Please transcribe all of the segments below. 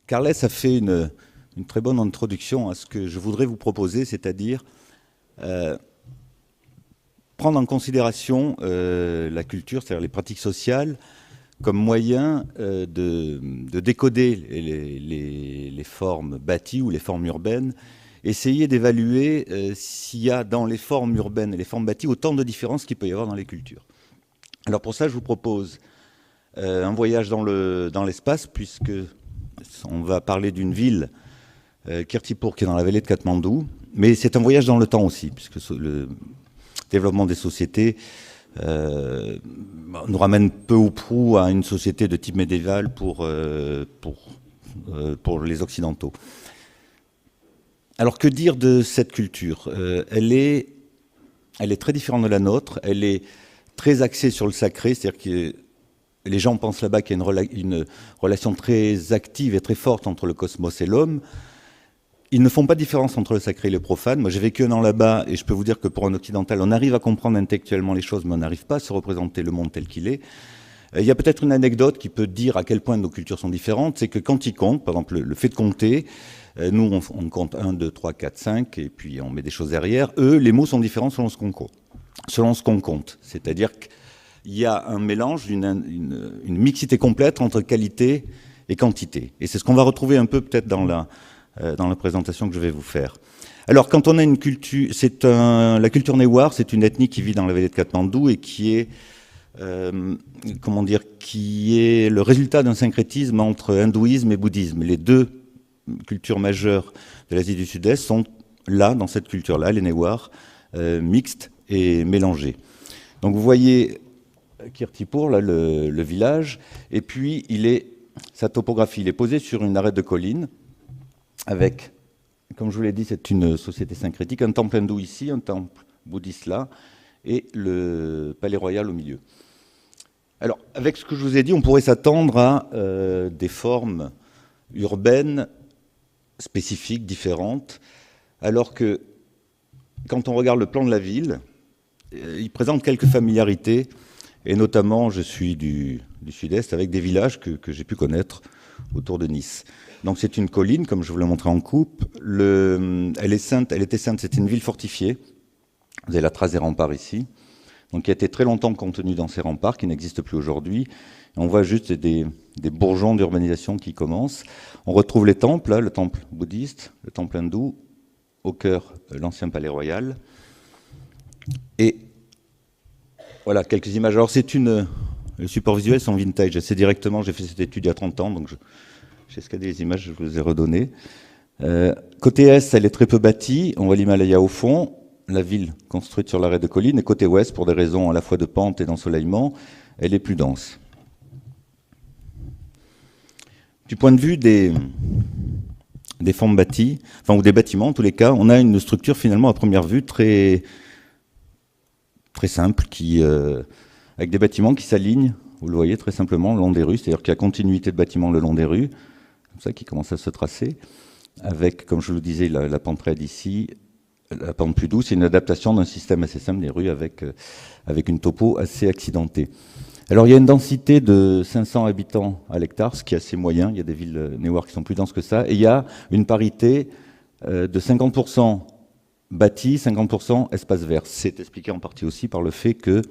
Carles a fait une très bonne introduction à ce que je voudrais vous proposer, c'est-à-dire prendre en considération la culture, c'est-à-dire les pratiques sociales, comme moyen de décoder les formes bâties ou les formes urbaines, essayer d'évaluer s'il y a dans les formes urbaines et les formes bâties autant de différences qu'il peut y avoir dans les cultures. Alors pour ça, je vous propose un voyage dans l'espace, puisque on va parler d'une ville, Kirtipur, qui est dans la vallée de Katmandou, mais c'est un voyage dans le temps aussi, puisque le développement des sociétés nous ramène peu ou prou à une société de type médiéval pour les Occidentaux. Alors que dire de cette culture ? Elle est très différente de la nôtre, elle est très axée sur le sacré, c'est-à-dire que les gens pensent là-bas qu'il y a une relation très active et très forte entre le cosmos et l'homme. Ils ne font pas de différence entre le sacré et le profane. Moi, j'ai vécu un an là-bas et je peux vous dire que pour un occidental, on arrive à comprendre intellectuellement les choses, mais on n'arrive pas à se représenter le monde tel qu'il est. Il y a peut-être une anecdote qui peut dire à quel point nos cultures sont différentes. C'est que quand ils comptent, par exemple, le fait de compter, nous, on compte 1, 2, 3, 4, 5, et puis on met des choses derrière. Eux, les mots sont différents selon ce qu'on compte. C'est-à-dire qu'il y a un mélange, une mixité complète entre qualité et quantité. Et c'est ce qu'on va retrouver un peu peut-être dans la présentation que je vais vous faire. Alors, quand on a une culture, la culture Newar, c'est une ethnie qui vit dans la vallée de Katmandou et qui est le résultat d'un syncrétisme entre hindouisme et bouddhisme. Les deux cultures majeures de l'Asie du Sud-Est sont là, dans cette culture-là, les Newar, mixtes et mélangées. Donc vous voyez Kirtipur, là, le village, et puis sa topographie, il est posé sur une arête de colline, avec, comme je vous l'ai dit, c'est une société syncrétique, un temple hindou ici, un temple bouddhiste là, et le palais royal au milieu. Alors, avec ce que je vous ai dit, on pourrait s'attendre à des formes urbaines spécifiques, différentes, alors que, quand on regarde le plan de la ville, il présente quelques familiarités, et notamment, je suis du sud-est, avec des villages que j'ai pu connaître autour de Nice. Donc c'est une colline, comme je vous l'ai montré en coupe. Elle était sainte, c'était une ville fortifiée. Vous avez la trace des remparts ici. Donc qui a été très longtemps contenue dans ces remparts, qui n'existent plus aujourd'hui. Et on voit juste des bourgeons d'urbanisation qui commencent. On retrouve les temples, là, le temple bouddhiste, le temple hindou, au cœur l'ancien palais royal. Et voilà, quelques images. Alors le support visuel sont vintage. J'ai fait cette étude il y a 30 ans, donc j'ai scanné les images, je vous les ai redonnées. Côté est, elle est très peu bâtie. On voit l'Himalaya au fond, la ville construite sur l'arrêt de colline. Et côté ouest, pour des raisons à la fois de pente et d'ensoleillement, elle est plus dense. Du point de vue des formes bâties, ou des bâtiments en tous les cas, on a une structure finalement à première vue très, très simple, avec des bâtiments qui s'alignent, vous le voyez très simplement, le long des rues, c'est-à-dire qu'il y a continuité de bâtiments le long des rues, comme ça, qui commence à se tracer, avec, comme je vous le disais, la pente raide ici, la pente plus douce, et une adaptation d'un système assez simple des rues avec une topo assez accidentée. Alors il y a une densité de 500 habitants à l'hectare, ce qui est assez moyen, il y a des villes Newar qui sont plus denses que ça, et il y a une parité de 50% bâti, 50% espace vert. C'est expliqué en partie aussi par le fait que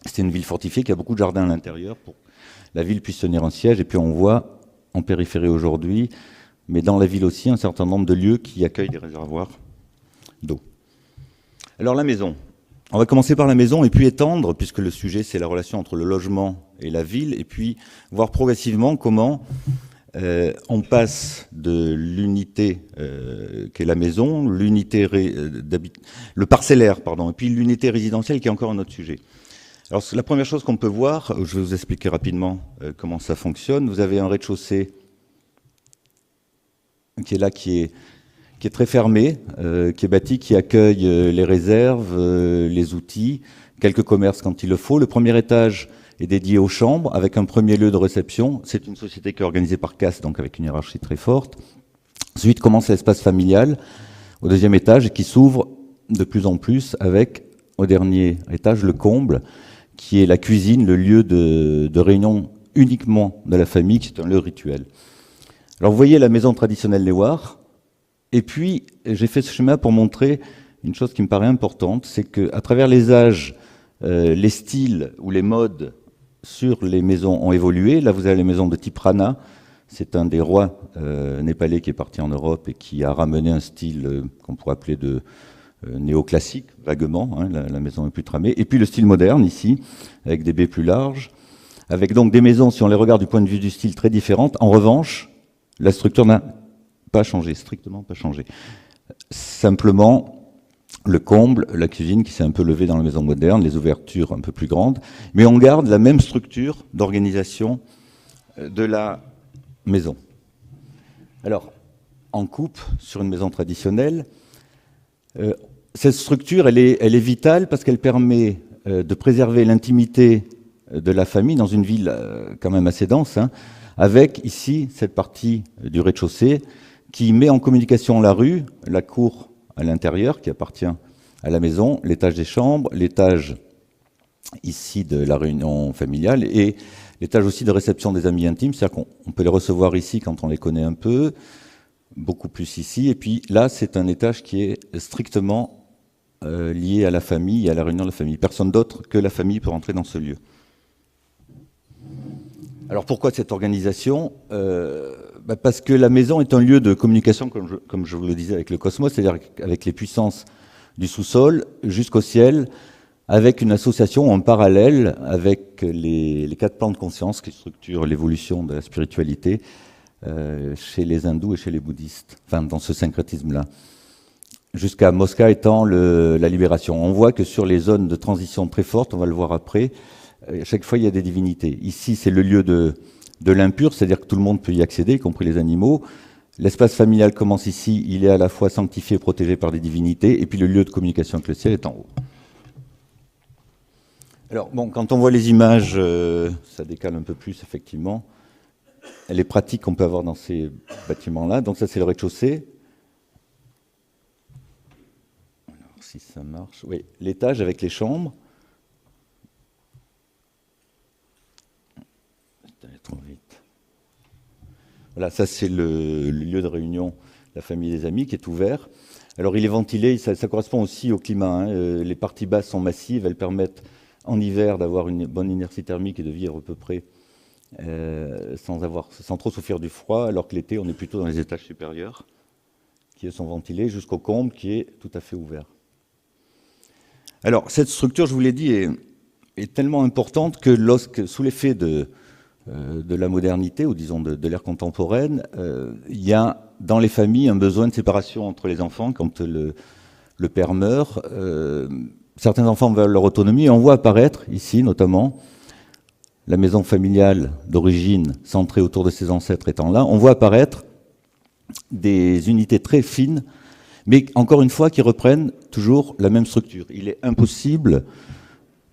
c'est une ville fortifiée, qui a beaucoup de jardins à l'intérieur pour que la ville puisse tenir un siège, et puis on voit en périphérie aujourd'hui, mais dans la ville aussi, un certain nombre de lieux qui accueillent des réservoirs d'eau. Alors la maison. On va commencer par la maison et puis étendre, puisque le sujet c'est la relation entre le logement et la ville, et puis voir progressivement comment on passe de l'unité qui est la maison, le parcellaire, et puis l'unité résidentielle qui est encore un autre sujet. Alors la première chose qu'on peut voir, je vais vous expliquer rapidement comment ça fonctionne. Vous avez un rez-de-chaussée qui est là, qui est très fermé, qui est bâti, qui accueille les réserves, les outils, quelques commerces quand il le faut. Le premier étage est dédié aux chambres, avec un premier lieu de réception. C'est une société qui est organisée par caste, donc avec une hiérarchie très forte. Ensuite commence l'espace familial, au deuxième étage, et qui s'ouvre de plus en plus avec, au dernier étage, le comble, qui est la cuisine, le lieu de réunion uniquement de la famille, qui est un lieu rituel. Alors vous voyez la maison traditionnelle Néouar, et puis j'ai fait ce schéma pour montrer une chose qui me paraît importante, c'est qu'à travers les âges, les styles ou les modes sur les maisons ont évolué. Là vous avez les maisons de type Rana, c'est un des rois népalais qui est parti en Europe et qui a ramené un style qu'on pourrait appeler de néoclassique, vaguement, hein, la maison est plus tramée. Et puis le style moderne ici, avec des baies plus larges, avec donc des maisons, si on les regarde du point de vue du style, très différentes. En revanche, la structure n'a pas changé, strictement pas changé. Simplement, le comble, la cuisine qui s'est un peu levée dans la maison moderne, les ouvertures un peu plus grandes, mais on garde la même structure d'organisation de la maison. Alors, en coupe, sur une maison traditionnelle, cette structure, elle est vitale parce qu'elle permet de préserver l'intimité de la famille dans une ville quand même assez dense, hein, avec ici cette partie du rez-de-chaussée qui met en communication la rue, la cour à l'intérieur qui appartient à la maison, l'étage des chambres, l'étage ici de la réunion familiale et l'étage aussi de réception des amis intimes, c'est-à-dire qu'on peut les recevoir ici quand on les connaît un peu, beaucoup plus ici, et puis là c'est un étage qui est strictement lié à la famille et à la réunion de la famille. Personne d'autre que la famille peut rentrer dans ce lieu. Alors pourquoi cette organisation parce que la maison est un lieu de communication, comme je vous le disais, avec le cosmos, c'est-à-dire avec les puissances du sous-sol jusqu'au ciel, avec une association en parallèle avec les 4 plans de conscience qui structurent l'évolution de la spiritualité chez les hindous et chez les bouddhistes, enfin dans ce syncrétisme-là. Jusqu'à Mosca étant la libération. On voit que sur les zones de transition très fortes, on va le voir après, à chaque fois il y a des divinités. Ici c'est le lieu de l'impur, c'est-à-dire que tout le monde peut y accéder, y compris les animaux. L'espace familial commence ici, il est à la fois sanctifié et protégé par des divinités, et puis le lieu de communication avec le ciel est en haut. Alors bon, quand on voit les images, ça décale un peu plus effectivement. Les pratiques qu'on peut avoir dans ces bâtiments-là, donc ça c'est le rez-de-chaussée. Si ça marche, oui, l'étage avec les chambres. Trop vite. Voilà, ça c'est le lieu de réunion de la famille et des amis qui est ouvert. Alors il est ventilé, ça correspond aussi au climat. Hein. Les parties basses sont massives, elles permettent en hiver d'avoir une bonne inertie thermique et de vivre à peu près sans trop souffrir du froid, alors que l'été on est plutôt dans les étages supérieurs qui sont ventilés jusqu'au comble qui est tout à fait ouvert. Alors, cette structure, je vous l'ai dit, est tellement importante que sous l'effet de la modernité, ou disons de l'ère contemporaine, il y a dans les familles un besoin de séparation entre les enfants quand le père meurt. Certains enfants veulent leur autonomie, et on voit apparaître, ici notamment, la maison familiale d'origine centrée autour de ses ancêtres étant là, on voit apparaître des unités très fines, mais encore une fois qui reprennent toujours la même structure. Il est impossible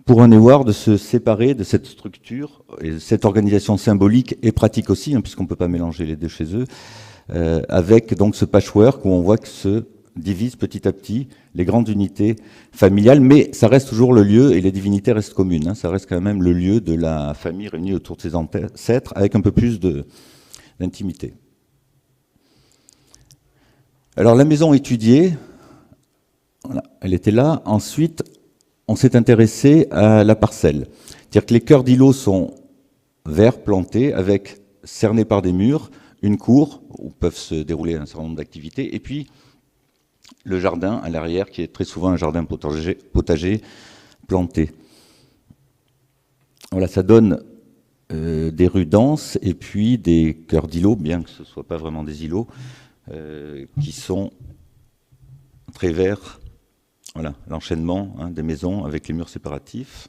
pour un Néouar de se séparer de cette structure, et cette organisation symbolique et pratique aussi, hein, puisqu'on ne peut pas mélanger les deux chez eux, avec donc ce patchwork où on voit que se divisent petit à petit les grandes unités familiales, mais ça reste toujours le lieu et les divinités restent communes. Hein, ça reste quand même le lieu de la famille réunie autour de ses ancêtres avec un peu plus d'intimité. Alors la maison étudiée, voilà, elle était là. Ensuite, on s'est intéressé à la parcelle. C'est-à-dire que les cœurs d'îlots sont verts, plantés, avec cernés par des murs, une cour où peuvent se dérouler un certain nombre d'activités, et puis le jardin à l'arrière, qui est très souvent un jardin potager planté. Voilà, ça donne des rues denses et puis des cœurs d'îlots, bien que ce ne soit pas vraiment des îlots, qui sont très verts. Voilà, l'enchaînement des maisons avec les murs séparatifs.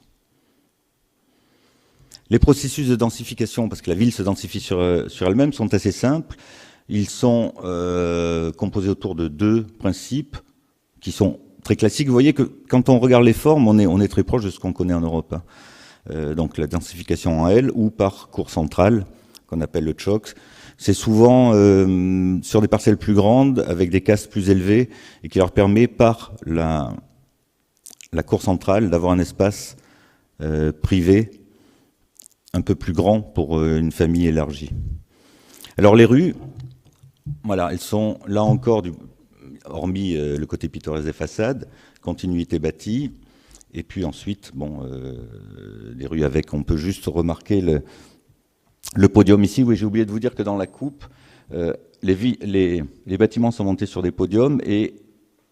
Les processus de densification, parce que la ville se densifie sur elle-même, sont assez simples. Ils sont composés autour de 2 principes qui sont très classiques. Vous voyez que quand on regarde les formes, on est très proche de ce qu'on connaît en Europe. Hein. Donc la densification en L ou par cour centrale, qu'on appelle le chox. C'est souvent sur des parcelles plus grandes, avec des castes plus élevées, et qui leur permet par la cour centrale d'avoir un espace privé un peu plus grand pour une famille élargie. Alors les rues, Voilà, elles sont là encore, hormis le côté pittoresque des façades, continuité bâtie, et puis ensuite, bon, les rues avec, on peut juste remarquer le podium ici. Oui, j'ai oublié de vous dire que dans la coupe, les bâtiments sont montés sur des podiums, et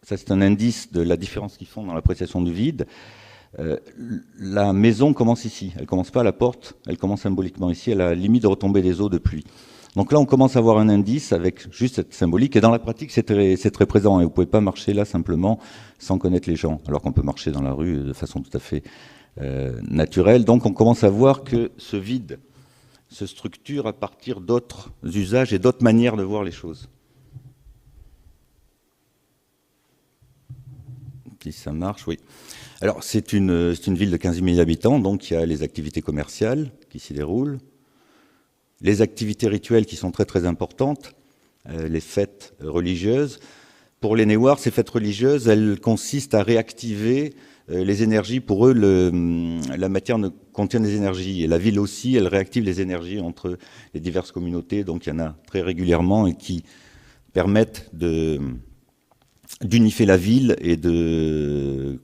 ça c'est un indice de la différence qu'ils font dans l'appréciation du vide. La maison commence ici, elle commence pas à la porte, elle commence symboliquement ici, à la limite de retombée des eaux de pluie. Donc là, on commence à avoir un indice avec juste cette symbolique. Et dans la pratique, c'est très présent. Et vous pouvez pas marcher là simplement sans connaître les gens, alors qu'on peut marcher dans la rue de façon tout à fait naturelle. Donc on commence à voir que ce vide se structure à partir d'autres usages et d'autres manières de voir les choses. Si ça marche, oui. Alors c'est une ville de 15 000 habitants, donc il y a les activités commerciales qui s'y déroulent. Les activités rituelles qui sont très très importantes, les fêtes religieuses. Pour les Néouars, ces fêtes religieuses, elles consistent à réactiver les énergies. Pour eux, la matière contient des énergies. Et la ville aussi, elle réactive les énergies entre les diverses communautés. Donc il y en a très régulièrement et qui permettent d'unifier la ville et de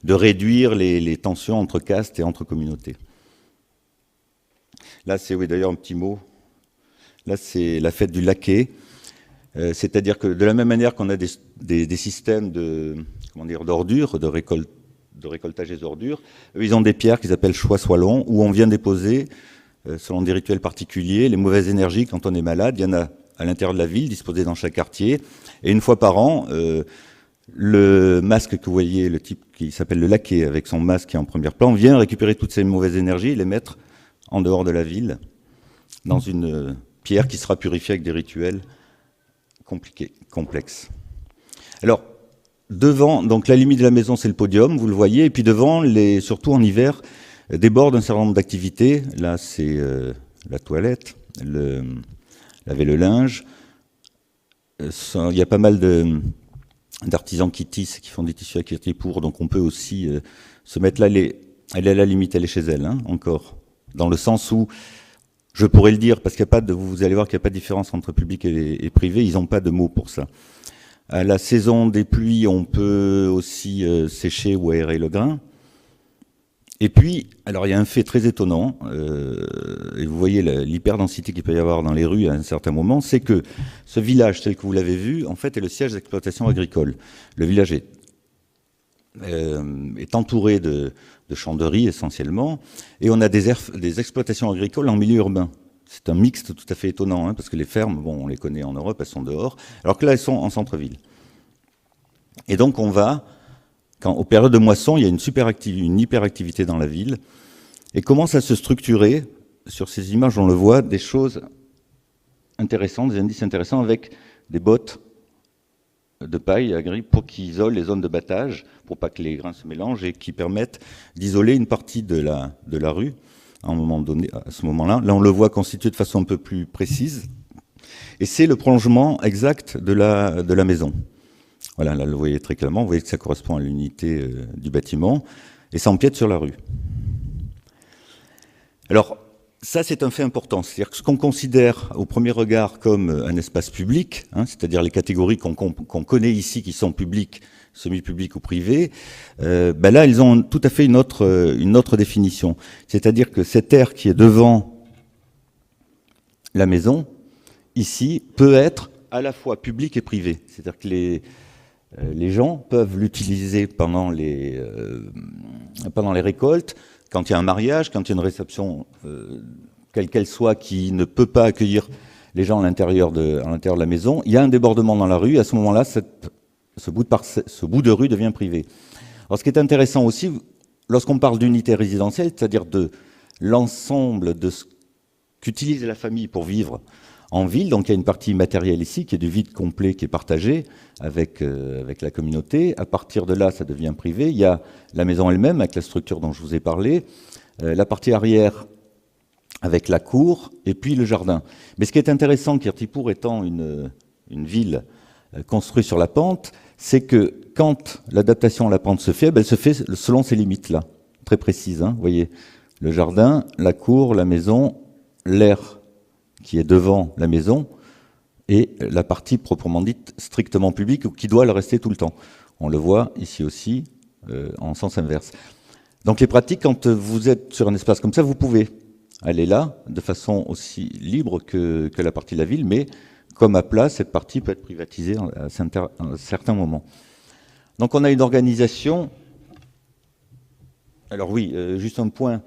réduire les tensions entre castes et entre communautés. Là, c'est oui, d'ailleurs un petit mot. Là, c'est la fête du laquais. C'est-à-dire que de la même manière qu'on a des systèmes d'ordures, de récoltage des ordures, ils ont des pierres qu'ils appellent choix-sois-long, où on vient déposer, selon des rituels particuliers, les mauvaises énergies quand on est malade. Il y en a à l'intérieur de la ville, disposées dans chaque quartier. Et une fois par an, le masque que vous voyez, le type qui s'appelle le laquais, avec son masque qui est en premier plan, vient récupérer toutes ces mauvaises énergies et les mettre en dehors de la ville, dans une pierre qui sera purifiée avec des rituels compliqués, complexes. Alors, devant, donc la limite de la maison, c'est le podium, vous le voyez, et puis devant, surtout en hiver, déborde un certain nombre d'activités. Là, c'est la toilette, laver le linge. Il y a pas mal d'artisans qui tissent, qui font des tissus à Kirtipour, donc on peut aussi se mettre là. Elle est à la limite, elle est chez elle, hein, encore. Dans le sens où, je pourrais le dire, parce qu'il n'y a pas vous allez voir qu'il n'y a pas de différence entre public et privé, ils n'ont pas de mots pour ça. À la saison des pluies, on peut aussi sécher ou aérer le grain. Et puis, alors il y a un fait très étonnant, et vous voyez l'hyperdensité qu'il peut y avoir dans les rues à un certain moment, c'est que ce village, tel que vous l'avez vu, en fait, est le siège d'exploitation agricole. Le village est entouré de champs de riz essentiellement, et on a des exploitations agricoles en milieu urbain. C'est un mixte tout à fait étonnant, hein, parce que les fermes, bon, on les connaît en Europe, elles sont dehors, alors que là, elles sont en centre-ville. Et donc on va, aux périodes de moisson, il y a une hyperactivité dans la ville, et commence à se structurer, sur ces images on le voit, des choses intéressantes, des indices intéressants, avec des bottes de paille agricoles pour qui isolent les zones de battage, pour pas que les grains se mélangent, et qui permettent d'isoler une partie de la rue à un moment donné, à ce moment-là. Là, on le voit constitué de façon un peu plus précise, et c'est le prolongement exact de la maison. Voilà, là, vous voyez très clairement, vous voyez que ça correspond à l'unité du bâtiment, et ça empiète sur la rue. Alors, ça, c'est un fait important. C'est-à-dire que ce qu'on considère au premier regard comme un espace public, hein, c'est-à-dire les catégories qu'on connaît ici, qui sont publiques, semi-publiques ou privées, là, elles ont tout à fait une autre définition. C'est-à-dire que cette aire qui est devant la maison, ici, peut être à la fois publique et privée. C'est-à-dire que les gens peuvent l'utiliser pendant les récoltes, quand il y a un mariage, quand il y a une réception, quelle qu'elle soit, qui ne peut pas accueillir les gens à l'intérieur de la maison, il y a un débordement dans la rue, et à ce moment-là, ce bout de rue devient privé. Alors, ce qui est intéressant aussi, lorsqu'on parle d'unité résidentielle, c'est-à-dire de l'ensemble de ce qu'utilise la famille pour vivre en ville, donc il y a une partie matérielle ici, qui est du vide complet, qui est partagé avec la communauté. À partir de là, ça devient privé. Il y a la maison elle-même, avec la structure dont je vous ai parlé, la partie arrière avec la cour, et puis le jardin. Mais ce qui est intéressant, Kirtipour étant une ville construite sur la pente, c'est que quand l'adaptation à la pente se fait, elle se fait selon ces limites-là, très précises. Hein, vous voyez, le jardin, la cour, la maison, l'air qui est devant la maison, et la partie proprement dite strictement publique, qui doit le rester tout le temps. On le voit ici aussi, en sens inverse. Donc les pratiques, quand vous êtes sur un espace comme ça, vous pouvez aller là de façon aussi libre que la partie de la ville, mais comme à plat, cette partie peut être privatisée à certains moments. Donc on a une organisation. Alors oui, juste un point.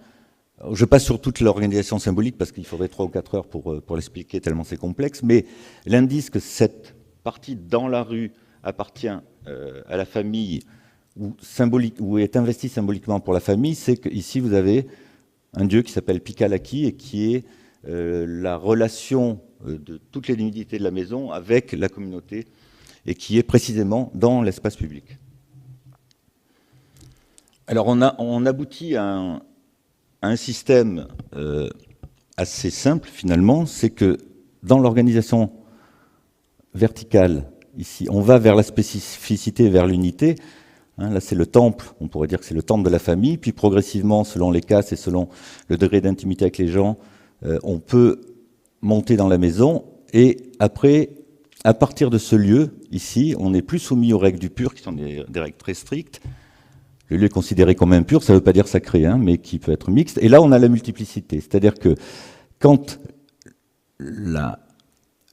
Je passe sur toute l'organisation symbolique parce qu'il faudrait 3 ou 4 heures pour l'expliquer tellement c'est complexe, mais l'indice que cette partie dans la rue appartient à la famille ou est investie symboliquement pour la famille, c'est qu'ici vous avez un dieu qui s'appelle Pikalaki et qui est la relation de toutes les divinités de la maison avec la communauté et qui est précisément dans l'espace public. Alors on aboutit à un système assez simple finalement, c'est que dans l'organisation verticale, ici, on va vers la spécificité, vers l'unité. Hein, là c'est le temple, on pourrait dire que c'est le temple de la famille, puis progressivement, selon les castes et selon le degré d'intimité avec les gens, on peut monter dans la maison, et après, à partir de ce lieu, ici, on n'est plus soumis aux règles du pur, qui sont des règles très strictes. Le lieu est considéré comme impur, ça ne veut pas dire sacré, hein, mais qui peut être mixte. Et là, on a la multiplicité. C'est-à-dire que quand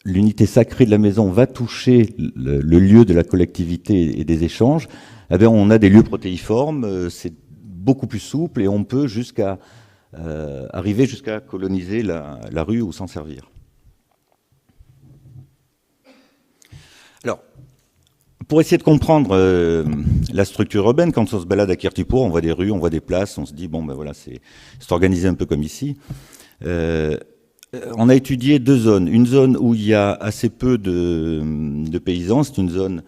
l'unité sacrée de la maison va toucher le lieu de la collectivité et des échanges, eh bien, on a des lieux protéiformes, c'est beaucoup plus souple, et on peut arriver jusqu'à coloniser la rue ou s'en servir. Alors, pour essayer de comprendre la structure urbaine, quand on se balade à Kirtipur, on voit des rues, on voit des places, on se dit, bon, ben voilà, c'est organisé un peu comme ici. On a étudié 2 zones. Une zone où il y a assez peu de paysans, c'est une zone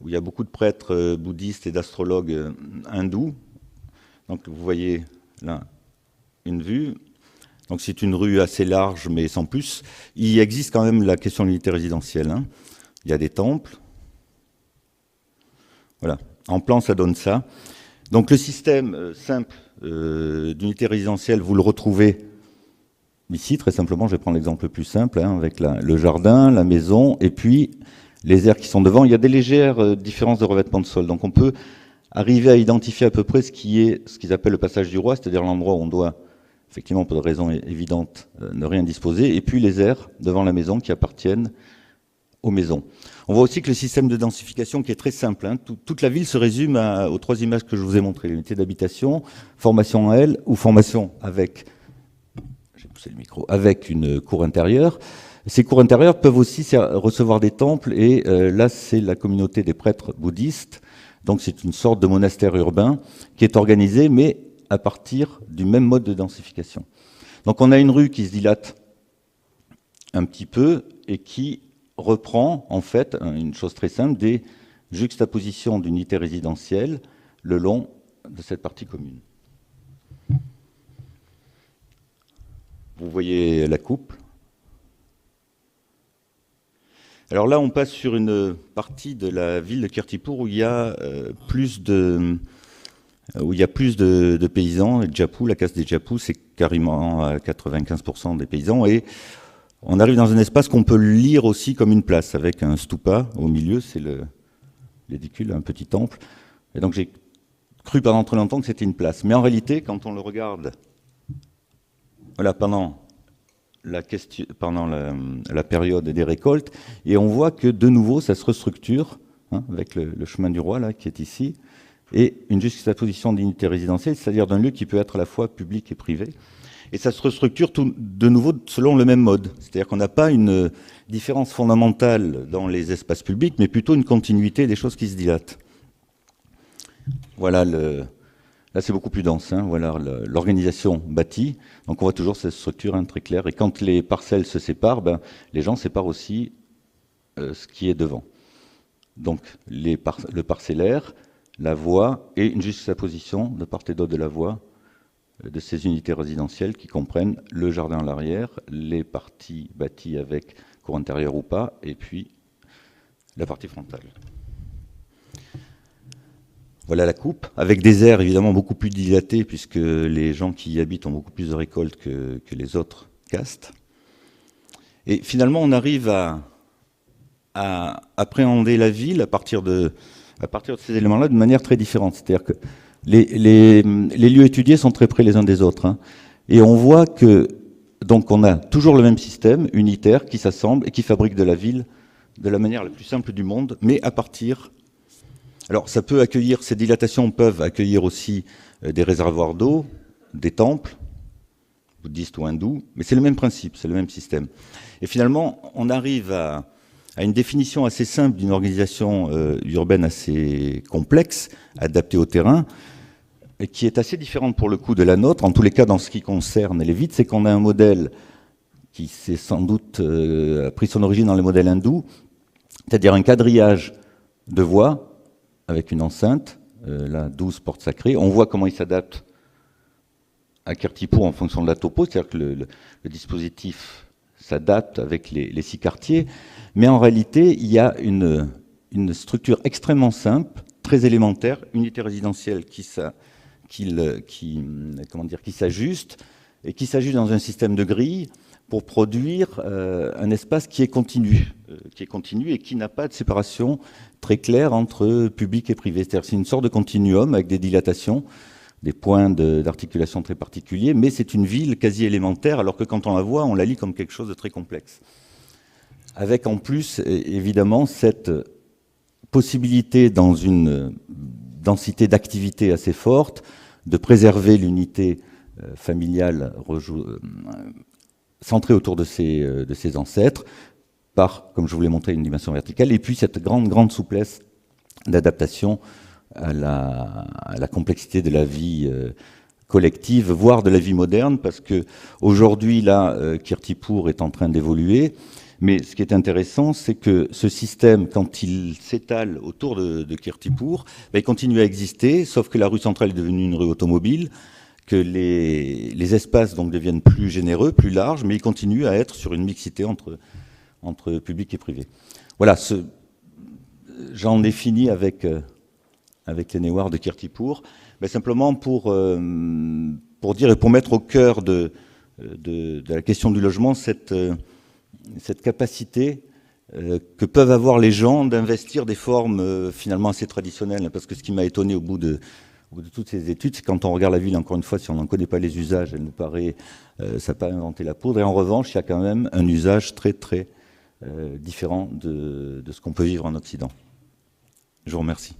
où il y a beaucoup de prêtres bouddhistes et d'astrologues hindous. Donc vous voyez là une vue. Donc c'est une rue assez large, mais sans plus. Il existe quand même la question de l'unité résidentielle, hein. Il y a des temples. Voilà, en plan, ça donne ça. Donc le système simple d'unité résidentielle, vous le retrouvez ici, très simplement. Je vais prendre l'exemple le plus simple, hein, avec le jardin, la maison, et puis les aires qui sont devant. Il y a des légères différences de revêtement de sol. Donc on peut arriver à identifier à peu près ce qu'ils appellent le passage du roi, c'est-à-dire l'endroit où on doit, effectivement, pour des raisons évidentes, ne rien disposer, et puis les aires devant la maison qui appartiennent aux maisons. On voit aussi que le système de densification qui est très simple, hein, toute la ville se résume aux 3 images que je vous ai montrées, l'unité d'habitation, formation en L ou formation avec, j'ai poussé le micro, avec une cour intérieure. Ces cours intérieures peuvent aussi recevoir des temples, et là c'est la communauté des prêtres bouddhistes, donc c'est une sorte de monastère urbain qui est organisé, mais à partir du même mode de densification. Donc on a une rue qui se dilate un petit peu et qui reprend en fait une chose très simple, des juxtapositions d'unités résidentielles le long de cette partie commune. Vous voyez la coupe. Alors là, on passe sur une partie de la ville de Kirtipur où il y a plus de paysans. Et Japu, la caste des Japu, c'est carrément à 95% des paysans, et on arrive dans un espace qu'on peut lire aussi comme une place, avec un stupa au milieu, c'est l'édicule, un petit temple. Et donc j'ai cru pendant très longtemps que c'était une place. Mais en réalité, quand on le regarde, voilà, pendant la période des récoltes, et on voit que de nouveau ça se restructure, hein, avec le chemin du roi là qui est ici, et une juxtaposition d'unité résidentielle, c'est-à-dire d'un lieu qui peut être à la fois public et privé. Et ça se restructure de nouveau selon le même mode. C'est-à-dire qu'on n'a pas une différence fondamentale dans les espaces publics, mais plutôt une continuité des choses qui se dilatent. Voilà, là c'est beaucoup plus dense, hein, voilà l'organisation bâtie. Donc on voit toujours cette structure, hein, très claire. Et quand les parcelles se séparent, ben, les gens séparent aussi ce qui est devant. Donc le parcellaire, la voie et une juxtaposition de part et d'autre de la voie de ces unités résidentielles qui comprennent le jardin à l'arrière, les parties bâties avec cour intérieure ou pas, et puis la partie frontale. Voilà la coupe, avec des aires évidemment beaucoup plus dilatées, puisque les gens qui y habitent ont beaucoup plus de récoltes que les autres castes. Et finalement, on arrive à à appréhender la ville à partir de ces éléments-là de manière très différente. C'est-à-dire que les lieux étudiés sont très près les uns des autres, hein. Et on voit que donc on a toujours le même système unitaire qui s'assemble et qui fabrique de la ville de la manière la plus simple du monde, mais à partir... Alors ça peut accueillir, ces dilatations peuvent accueillir aussi des réservoirs d'eau, des temples, bouddhistes ou hindous, mais c'est le même principe, c'est le même système. Et finalement, on arrive à une définition assez simple d'une organisation urbaine assez complexe, adaptée au terrain, et qui est assez différente pour le coup de la nôtre, en tous les cas dans ce qui concerne les villes, c'est qu'on a un modèle qui s'est sans doute a pris son origine dans les modèles hindous, c'est-à-dire un quadrillage de voies avec une enceinte, là 12 portes sacrées. On voit comment il s'adapte à Kirtipur en fonction de la topo, c'est-à-dire que le dispositif s'adapte avec les 6 quartiers, mais en réalité, il y a une structure extrêmement simple, très élémentaire, unité résidentielle qui s'ajuste, et qui s'ajuste dans un système de grilles pour produire un espace qui est continu et qui n'a pas de séparation très claire entre public et privé. C'est-à-dire c'est une sorte de continuum avec des dilatations, des points d'articulation très particuliers, mais c'est une ville quasi élémentaire, alors que quand on la voit, on la lit comme quelque chose de très complexe. Avec en plus, évidemment, cette possibilité dans une densité d'activité assez forte, de préserver l'unité familiale centrée autour de ses ancêtres, par, comme je vous l'ai montré, une dimension verticale, et puis cette grande souplesse d'adaptation à la complexité de la vie collective, voire de la vie moderne, parce que aujourd'hui, là, Kirtipur est en train d'évoluer. Mais ce qui est intéressant, c'est que ce système, quand il s'étale autour de Kirtipur, il continue à exister, sauf que la rue centrale est devenue une rue automobile, que les espaces donc deviennent plus généreux, plus larges, mais ils continuent à être sur une mixité entre public et privé. Voilà, j'en ai fini avec les Neouars de Kirtipur, mais simplement pour dire et pour mettre au cœur de la question du logement cette capacité que peuvent avoir les gens d'investir des formes finalement assez traditionnelles. Parce que ce qui m'a étonné au bout de toutes ces études, c'est quand on regarde la ville, encore une fois, si on n'en connaît pas les usages, elle nous paraît, ça n'a pas inventé la poudre. Et en revanche, il y a quand même un usage très très différent de ce qu'on peut vivre en Occident. Je vous remercie.